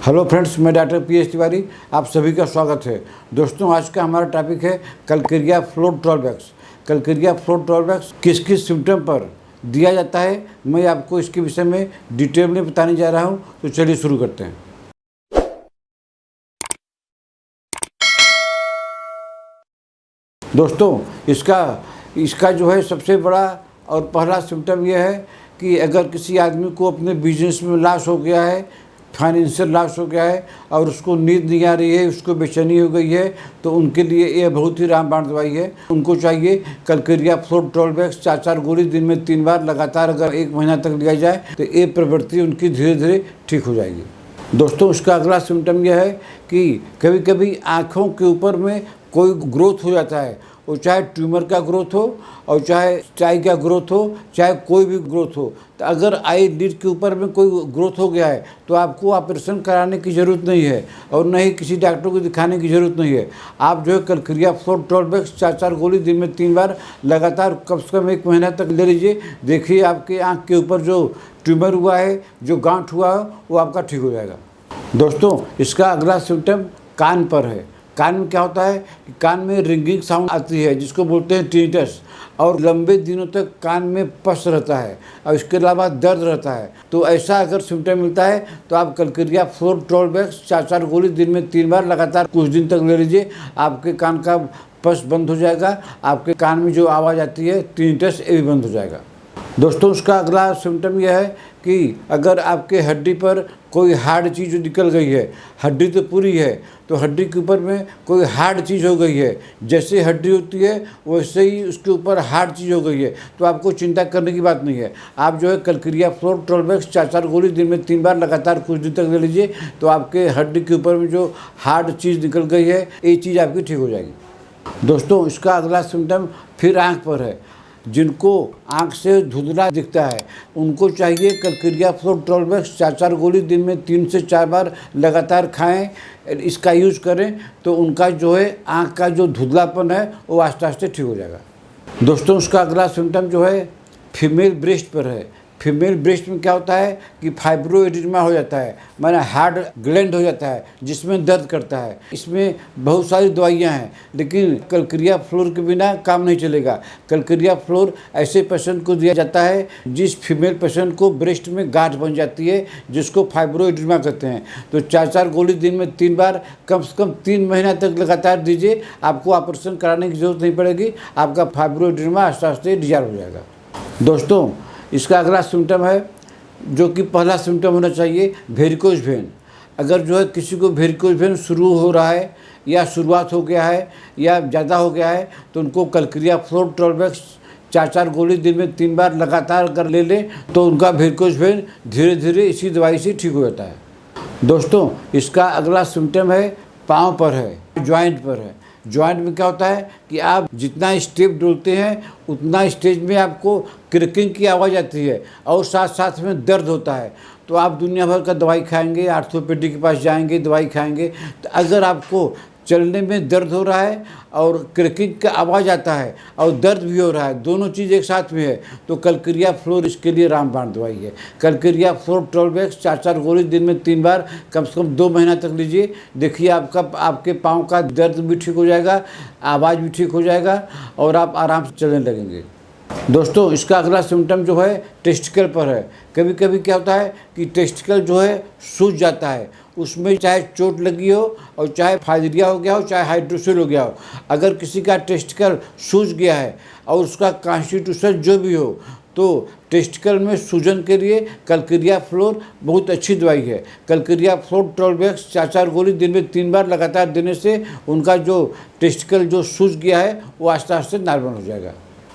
Hello friends, मैं doctor PS. Tiwari, आप सभी का स्वागत है। दोस्तों, आज का हमारा टॉपिक है Calcarea floor 12x। Calcarea floor 12x किस किस सिम्टम पर दिया जाता है, मैं आपको इसके विषय में डिटेल में बताने जा रहा हूं। तो चलिए शुरू करते हैं। दोस्तों, इसका जो है सबसे बड़ा और पहला सिम्टम यह है कि अगर किसी आदमी को अपने बिजनेस में लॉस हो गया है, फाइनेंशियल लॉस हो गया है और उसको नींद नहीं आ रही है, उसको बेचैनी हो गई है, तो उनके लिए ये बहुत ही रामबाण दवाई है। उनको चाहिए कलकेरिया फ्लोर 12x 4 गोली दिन में 3 बार लगातार अगर 1 महीना तक लिया जाए तो ये प्रवृत्ति उनकी धीरे धीरे ठीक हो जाएगी। दोस्तों, उसका अगला सिम्टम यह है कि कभी कभी आँखों के ऊपर में कोई ग्रोथ हो जाता है, वो चाहे ट्यूमर का ग्रोथ हो और चाहे स्टाई का ग्रोथ हो, चाहे कोई भी ग्रोथ हो। तो अगर आई लिड के ऊपर में कोई ग्रोथ हो गया है तो आपको ऑपरेशन कराने की ज़रूरत नहीं है और न ही किसी डॉक्टर को दिखाने की ज़रूरत नहीं है। आप जो है कलकेरिया फ्लोर 12x 4 गोली दिन में 3 बार लगातार कम से कम 1 महीना तक ले लीजिए। देखिए आपके आँख के ऊपर जो ट्यूमर हुआ है, जो गांठ हुआ है, वो आपका ठीक हो जाएगा। दोस्तों, इसका अगला सिम्टम कान पर है। कान में क्या होता है कि कान में रिंगिंग साउंड आती है, जिसको बोलते हैं टिनिटस, और लंबे दिनों तक कान में पस रहता है और इसके अलावा दर्द रहता है। तो ऐसा अगर सिम्टम मिलता है तो आप कलकेरिया फ्लोर 12x 4 गोली दिन में 3 बार लगातार कुछ दिन तक ले लीजिए। आपके कान का पस बंद हो जाएगा, आपके कान में जो आवाज़ आती है टिनिटस, ये भी बंद हो जाएगा। दोस्तों, उसका अगला सिम्टम यह है कि अगर आपके हड्डी पर कोई हार्ड चीज़ निकल गई है, हड्डी तो पूरी है, तो हड्डी के ऊपर में कोई हार्ड चीज़ हो गई है, जैसे हड्डी होती है वैसे ही उसके ऊपर हार्ड चीज़ हो गई है, तो आपको चिंता करने की बात नहीं है। आप जो है कलकेरिया फ्लोर 12x 4 गोली दिन में 3 बार लगातार कुछ दिन तक ले लीजिए, तो आपके हड्डी के ऊपर में जो हार्ड चीज़ निकल गई है, ये चीज़ आपकी ठीक हो जाएगी। दोस्तों, इसका अगला सिम्टम फिर आँख पर है। जिनको आँख से धुंधला दिखता है उनको चाहिए कलकेरिया फ्लोर 12x 4 गोली दिन में 3 से 4 बार लगातार खाएं। इसका यूज़ करें तो उनका जो है आँख का जो धुंधलापन है वो आस्ते आस्ते ठीक हो जाएगा। दोस्तों, उसका अगला सिम्टम जो है फीमेल ब्रेस्ट पर है। फीमेल ब्रेस्ट में क्या होता है कि फाइब्रोएडिमा हो जाता है, माने हार्ड ग्लैंड हो जाता है जिसमें दर्द करता है। इसमें बहुत सारी दवाइयां हैं, लेकिन कलकेरिया फ्लोर के बिना काम नहीं चलेगा। कलकेरिया फ्लोर ऐसे पेशेंट को दिया जाता है जिस फीमेल पेशेंट को ब्रेस्ट में गांठ बन जाती है, जिसको फाइब्रोएडिमा कहते हैं। तो 4 गोली दिन में 3 बार कम से कम 3 महीना तक लगातार दीजिए। आपको ऑपरेशन कराने की ज़रूरत नहीं पड़ेगी, आपका फाइब्रोएडिमा आस्ते आस्ते डिज़ॉल्व हो जाएगा। दोस्तों, इसका अगला सिम्टम है जो कि पहला सिम्टम होना चाहिए, वेरिकोज वेन। अगर जो है किसी को वेरिकोज वेन शुरू हो रहा है या शुरुआत हो गया है या ज़्यादा हो गया है तो उनको कलकेरिया फ्लोर 12x 4 गोली दिन में 3 बार लगातार अगर ले लें तो उनका वेरिकोज वेन धीरे धीरे इसी दवाई से ठीक हो जाता है। दोस्तों, इसका अगला सिम्टम है पाँव पर है, जॉइंट पर है। जॉइंट में क्या होता है कि आप जितना स्टेप डोलते हैं उतना स्टेज में आपको क्रैकिंग की आवाज़ आती है और साथ साथ में दर्द होता है। तो आप दुनिया भर का दवाई खाएंगे, आर्थोपेडिक के पास जाएंगे, दवाई खाएंगे। तो अगर आपको चलने में दर्द हो रहा है और क्रैकिंग का आवाज़ आता है और दर्द भी हो रहा है, दोनों चीज़ एक साथ में है, तो कलकेरिया फ्लोर इसके लिए रामबाण दवाई है। कलकेरिया फ्लोर 12x 4 गोली दिन में 3 बार कम से कम 2 महीना तक लीजिए। देखिए आपके पाँव का दर्द भी ठीक हो जाएगा, आवाज़ भी ठीक हो जाएगा और आप आराम से चलने लगेंगे। दोस्तों, इसका अगला सिम्टम जो है टेस्टिकल पर है। कभी कभी क्या होता है कि टेस्टिकल जो है सूज जाता है, उसमें चाहे चोट लगी हो और चाहे फाइलेरिया हो गया हो, चाहे हाइड्रोसिल हो गया हो। अगर किसी का टेस्टिकल सूज गया है और उसका कॉन्स्टिट्यूशन जो भी हो, तो टेस्टिकल में सूजन के लिए कलकेरिया फ्लोर बहुत अच्छी दवाई है। कलकेरिया फ्लोर 12x 4 गोली दिन में 3 बार लगातार देने से उनका जो टेस्टिकल जो सूज गया है वो आस्ते आस्ते नॉर्मल हो जाएगा।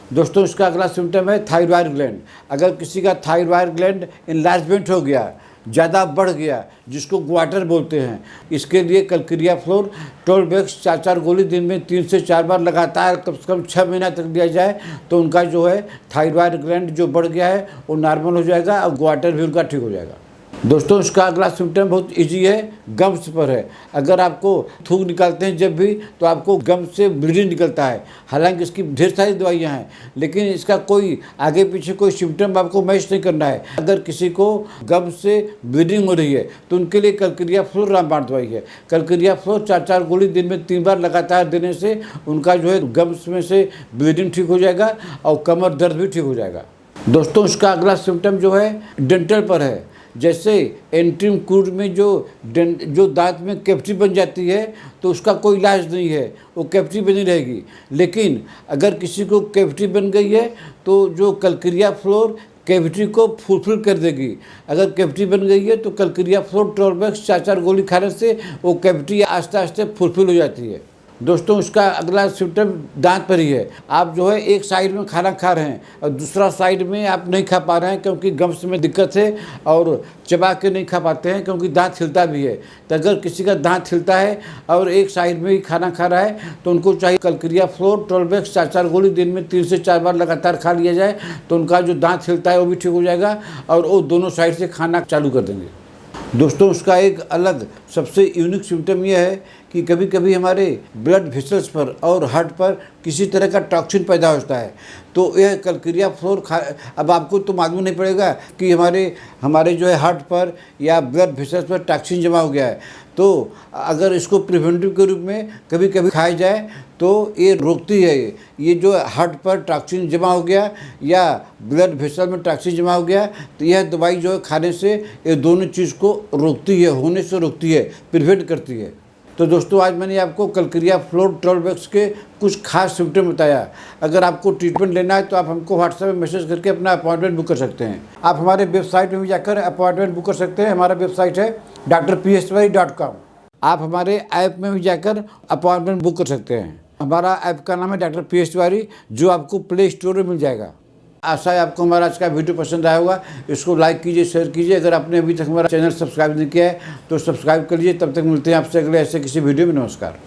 दोस्तों, इसका अगला सिम्टम है थायराइड ग्लैंड। अगर किसी का थायराइड ग्लैंड इनलार्जमेंट हो गया, ज़्यादा बढ़ गया, जिसको ग्वाटर बोलते हैं, इसके लिए कलकेरिया फ्लोर 12x 4 गोली दिन में 3 से 4 बार लगातार कम से कम 6 महीना तक दिया जाए तो उनका जो है थायराइड ग्लैंड जो बढ़ गया है वो नॉर्मल हो जाएगा और ग्वाटर भी उनका ठीक हो जाएगा। दोस्तों इसका अगला सिम्टम बहुत इजी है, गम्स पर है। अगर आपको थूक निकालते हैं जब भी, तो आपको गम्स से ब्लीडिंग निकलता है। हालांकि इसकी ढेर सारी दवाइयां हैं, लेकिन इसका कोई आगे पीछे कोई सिम्टम आपको मैच नहीं करना है। अगर किसी को गम्स से ब्लीडिंग हो रही है तो उनके लिए कलक्रिया फ्लोर रामबाण दवाई है। कलक्रिया फ्लोर 4-4 गोली दिन में 3 बार लगातार देने से उनका जो है गम्स में से ब्लीडिंग ठीक हो जाएगा और कमर दर्द भी ठीक हो जाएगा। दोस्तों इसका अगला सिम्टम जो है डेंटल पर है। जैसे एंट्रीम कूड में जो दांत में कैविटी बन जाती है तो उसका कोई इलाज नहीं है, वो कैविटी बनी रहेगी। लेकिन अगर किसी को कैविटी बन गई है तो जो कलक्रिया फ्लोर कैविटी को फुलफिल कर देगी। अगर कैविटी बन गई है तो कलक्रिया फ्लोर ट्रोलबैक्स 4-4 गोली खाने से वो कैविटी आस्ते आस्ते फुलफिल हो जाती है। दोस्तों इसका अगला सिम्टम दांत पर ही है। आप जो है एक साइड में खाना खा रहे हैं और दूसरा साइड में आप नहीं खा पा रहे हैं क्योंकि गम्स में दिक्कत है और चबा के नहीं खा पाते हैं क्योंकि दांत हिलता भी है। तो अगर किसी का दांत हिलता है और एक साइड में ही खाना खा रहा है तो उनको चाहिए कलक्रिया फ्लोर ट्रोलबैक्स 4-4 गोली दिन में 3 से 4 बार लगातार खा लिया जाए, तो उनका जो दांत हिलता है वो भी ठीक हो जाएगा और वो दोनों साइड से खाना चालू कर देंगे। दोस्तों उसका एक अलग सबसे यूनिक सिम्टम यह है कि कभी कभी हमारे ब्लड वेसल्स पर और हार्ट पर किसी तरह का टॉक्सिन पैदा होता है, तो यह कलक्रिया फ्लोर अब आपको तो मालूम नहीं पड़ेगा कि हमारे जो है हार्ट पर या ब्लड वेसल्स पर टॉक्सिन जमा हो गया है। तो अगर इसको प्रिवेंटिव के रूप में कभी कभी खाया जाए तो ये रोकती है। ये जो हार्ट पर टॉक्सिन जमा हो गया या ब्लड वेसल में टॉक्सिन जमा हो गया, तो यह दवाई जो है खाने से ये दोनों चीज़ को रोकती है, होने से रोकती है, प्रिवेंट करती है। तो दोस्तों आज मैंने आपको कलक्रिया फ्लोर ट्रोलबैक्स के कुछ खास सिम्टम बताया। अगर आपको ट्रीटमेंट लेना है तो आप हमको व्हाट्सएप में मैसेज करके अपना अपॉइंटमेंट बुक कर सकते हैं। आप हमारे वेबसाइट में भी जाकर अपॉइंटमेंट बुक कर सकते हैं। हमारा वेबसाइट है drpstiwari.com। आप हमारे ऐप में भी जाकर अपॉइंटमेंट बुक कर सकते हैं। हमारा ऐप का नाम है डॉक्टर पी.एस. तिवारी, जो आपको प्ले स्टोर में मिल जाएगा। आशा है आपको हमारा आज का वीडियो पसंद आया होगा। इसको लाइक कीजिए, शेयर कीजिए। अगर आपने अभी तक हमारा चैनल सब्सक्राइब नहीं किया है तो सब्सक्राइब कर लीजिए। तब तक मिलते हैं आपसे अगले ऐसे किसी वीडियो में। नमस्कार।